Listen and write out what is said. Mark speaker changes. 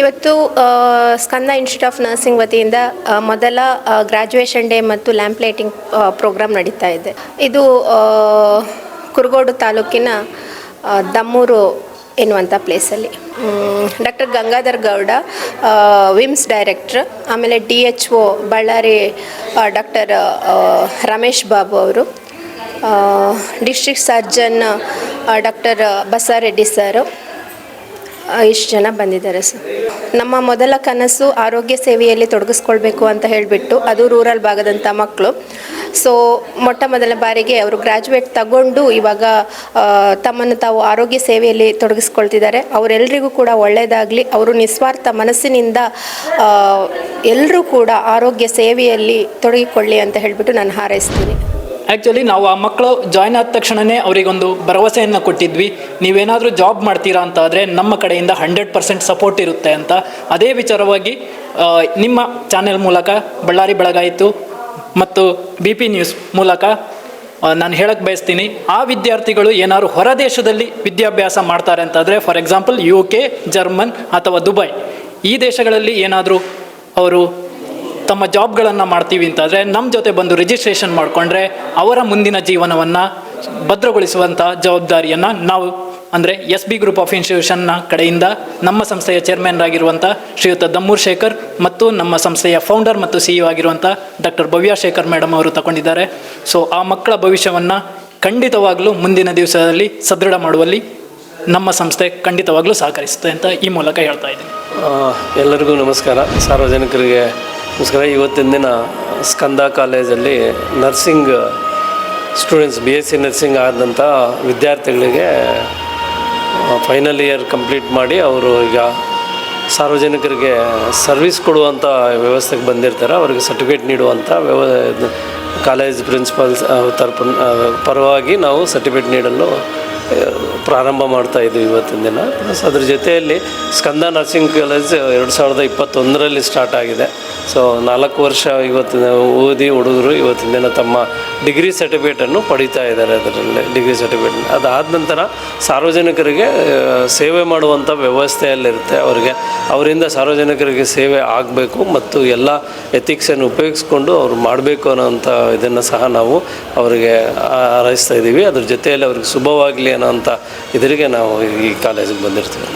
Speaker 1: ಇವತ್ತು ಸ್ಕಂದ institute of nursing ವತಿಯಿಂದ ಮೊದಲ ಗ್ರ್ಯಾಜುಯೇಷನ್ ಡೇ ಮತ್ತು ಲ್ಯಾಂಪ್ ಲೈಟಿಂಗ್ ಪ್ರೋಗ್ರಾಮ್ ನಡೀತಾ ಇದೆ. ಇದು ಕುರುಗೋಡು ತಾಲೂಕಿನ ದಮ್ಮೂರು ಎನ್ನುವಂಥ ಪ್ಲೇಸಲ್ಲಿ doctor Gangadhar Gowda VIMS director, ಆಮೇಲೆ DHO ಬಳ್ಳಾರಿ ಡಾಕ್ಟರ್ ರಮೇಶ್ ಬಾಬು ಅವರು, district surgeon doctor Basareddy sir, ಇಷ್ಟು ಜನ ಬಂದಿದ್ದಾರೆ ಸರ್. ನಮ್ಮ ಮೊದಲ ಕನಸು ಆರೋಗ್ಯ ಸೇವೆಯಲ್ಲಿ ತೊಡಗಿಸ್ಕೊಳ್ಬೇಕು ಅಂತ ಹೇಳಿಬಿಟ್ಟು, ಅದು ರೂರಲ್ ಭಾಗದಂಥ ಮಕ್ಕಳು. ಸೊ ಮೊಟ್ಟ ಮೊದಲ ಬಾರಿಗೆ ಅವರು ಗ್ರ್ಯಾಜುಯೇಟ್ ತಗೊಂಡು ಇವಾಗ ತಮ್ಮನ್ನು ತಾವು ಆರೋಗ್ಯ ಸೇವೆಯಲ್ಲಿ ತೊಡಗಿಸ್ಕೊಳ್ತಿದ್ದಾರೆ. ಅವರೆಲ್ಲರಿಗೂ ಕೂಡ ಒಳ್ಳೆಯದಾಗಲಿ, ಅವರು ನಿಸ್ವಾರ್ಥ ಮನಸ್ಸಿನಿಂದ ಎಲ್ಲರೂ ಕೂಡ ಆರೋಗ್ಯ ಸೇವೆಯಲ್ಲಿ ತೊಡಗಿಕೊಳ್ಳಿ ಅಂತ ಹೇಳಿಬಿಟ್ಟು ನಾನು ಹಾರೈಸ್ತೀನಿ.
Speaker 2: ಆ್ಯಕ್ಚುಲಿ ನಾವು ಆ ಮಕ್ಕಳು ಜಾಯ್ನ್ ಆದ ತಕ್ಷಣವೇ ಅವರಿಗೊಂದು ಭರವಸೆಯನ್ನು ಕೊಟ್ಟಿದ್ವಿ, ನೀವೇನಾದರೂ ಜಾಬ್ ಮಾಡ್ತೀರಾ ಅಂತ ಆದರೆ ನಮ್ಮ ಕಡೆಯಿಂದ 100% ಸಪೋರ್ಟ್ ಇರುತ್ತೆ ಅಂತ. ಅದೇ ವಿಚಾರವಾಗಿ ನಿಮ್ಮ ಚಾನೆಲ್ ಮೂಲಕ ಬಳ್ಳಾರಿ ಬೆಳಗಾಯಿತು ಮತ್ತು BP ನ್ಯೂಸ್ ಮೂಲಕ ನಾನು ಹೇಳಕ್ಕೆ ಬಯಸ್ತೀನಿ, ಆ ವಿದ್ಯಾರ್ಥಿಗಳು ಏನಾದ್ರು ಹೊರ ದೇಶದಲ್ಲಿ ವಿದ್ಯಾಭ್ಯಾಸ ಮಾಡ್ತಾರೆ ಅಂತಾದರೆ, ಫಾರ್ ಎಕ್ಸಾಂಪಲ್ UK, ಜರ್ಮನ್ ಅಥವಾ ದುಬೈ, ಈ ದೇಶಗಳಲ್ಲಿ ಏನಾದರೂ ಅವರು ತಮ್ಮ ಜಾಬ್ಗಳನ್ನು ಮಾಡ್ತೀವಿ ಅಂತಾದರೆ ನಮ್ಮ ಜೊತೆ ಬಂದು ರಿಜಿಸ್ಟ್ರೇಷನ್ ಮಾಡಿಕೊಂಡ್ರೆ ಅವರ ಮುಂದಿನ ಜೀವನವನ್ನು ಭದ್ರಗೊಳಿಸುವಂಥ ಜವಾಬ್ದಾರಿಯನ್ನು ನಾವು ಅಂದರೆ SB ಗ್ರೂಪ್ ಆಫ್ ಇನ್ಸ್ಟಿಟ್ಯೂಷನ್ನ ಕಡೆಯಿಂದ ನಮ್ಮ ಸಂಸ್ಥೆಯ ಚೇರ್ಮನ್ರಾಗಿರುವಂಥ ಶ್ರೀಯುತ ದಮ್ಮೂರ್ ಶೇಖರ್ ಮತ್ತು ನಮ್ಮ ಸಂಸ್ಥೆಯ ಫೌಂಡರ್ ಮತ್ತು CEO ಆಗಿರುವಂಥ ಡಾಕ್ಟರ್ ಭವ್ಯ ಶೇಖರ್ ಮೇಡಮ್ ಅವರು ತಗೊಂಡಿದ್ದಾರೆ. ಸೊ ಆ ಮಕ್ಕಳ ಭವಿಷ್ಯವನ್ನು ಖಂಡಿತವಾಗಲೂ ಮುಂದಿನ ದಿವಸದಲ್ಲಿ ಸದೃಢ ಮಾಡುವಲ್ಲಿ ನಮ್ಮ ಸಂಸ್ಥೆ ಖಂಡಿತವಾಗಲೂ ಸಹಕರಿಸುತ್ತೆ ಅಂತ ಈ ಮೂಲಕ ಹೇಳ್ತಾ ಇದ್ದೀನಿ.
Speaker 3: ಎಲ್ಲರಿಗೂ ನಮಸ್ಕಾರ, ಸಾರ್ವಜನಿಕರಿಗೆ ನಮಸ್ಕಾರ. ಇವತ್ತಿನ ದಿನ ಸ್ಕಂದ ಕಾಲೇಜಲ್ಲಿ ನರ್ಸಿಂಗ್ ಸ್ಟೂಡೆಂಟ್ಸ್ BSc ನರ್ಸಿಂಗ್ ಆದಂಥ ವಿದ್ಯಾರ್ಥಿಗಳಿಗೆ ಫೈನಲ್ ಇಯರ್ ಕಂಪ್ಲೀಟ್ ಮಾಡಿ ಅವರು ಈಗ ಸಾರ್ವಜನಿಕರಿಗೆ ಸರ್ವಿಸ್ ಕೊಡುವಂಥ ವ್ಯವಸ್ಥೆಗೆ ಬಂದಿರ್ತಾರೆ. ಅವರಿಗೆ ಸರ್ಟಿಫಿಕೇಟ್ ನೀಡುವಂಥ ಕಾಲೇಜ್ ಪ್ರಿನ್ಸಿಪಾಲ್ಸ್ ಪರವಾಗಿ ನಾವು ಸರ್ಟಿಫಿಕೇಟ್ ನೀಡಲು ಪ್ರಾರಂಭ ಮಾಡ್ತಾ ಇದ್ದೀವಿ ಇವತ್ತಿನ ದಿನ. ಪ್ಲಸ್ ಅದ್ರ ಜೊತೆಯಲ್ಲಿ ಸ್ಕಂದ ನರ್ಸಿಂಗ್ ಕಾಲೇಜ್ 2021ರಲ್ಲಿ ಸ್ಟಾರ್ಟ್ ಆಗಿದೆ. ಸೊ 4 ವರ್ಷ ಇವತ್ತಿನ ಓದಿ ಹುಡುಗರು ಇವತ್ತಿನ ದಿನ ತಮ್ಮ ಡಿಗ್ರಿ ಸರ್ಟಿಫಿಕೇಟನ್ನು ಪಡೀತಾ ಇದ್ದಾರೆ. ಅದರಲ್ಲಿ ಡಿಗ್ರಿ ಸರ್ಟಿಫಿಕೇಟ್ ಅದಾದ ನಂತರ ಸಾರ್ವಜನಿಕರಿಗೆ ಸೇವೆ ಮಾಡುವಂಥ ವ್ಯವಸ್ಥೆಯಲ್ಲಿರುತ್ತೆ. ಅವರಿಂದ ಸಾರ್ವಜನಿಕರಿಗೆ ಸೇವೆ ಆಗಬೇಕು ಮತ್ತು ಎಲ್ಲ ಎಥಿಕ್ಸನ್ನು ಉಪಯೋಗಿಸ್ಕೊಂಡು ಅವ್ರು ಮಾಡಬೇಕು ಅನ್ನೋಂಥ ಇದನ್ನು ಸಹ ನಾವು ಅವರಿಗೆ ಹಾರೈಸ್ತಾ ಇದ್ದೀವಿ. ಅದ್ರ ಜೊತೆಯಲ್ಲಿ ಅವ್ರಿಗೆ ಶುಭವಾಗಲಿ ಅನ್ನೋಂಥ ಇದರಿಗೆ ನಾವು ಈ ಕಾಲೇಜಿಗೆ ಬಂದಿರ್ತೀವಿ.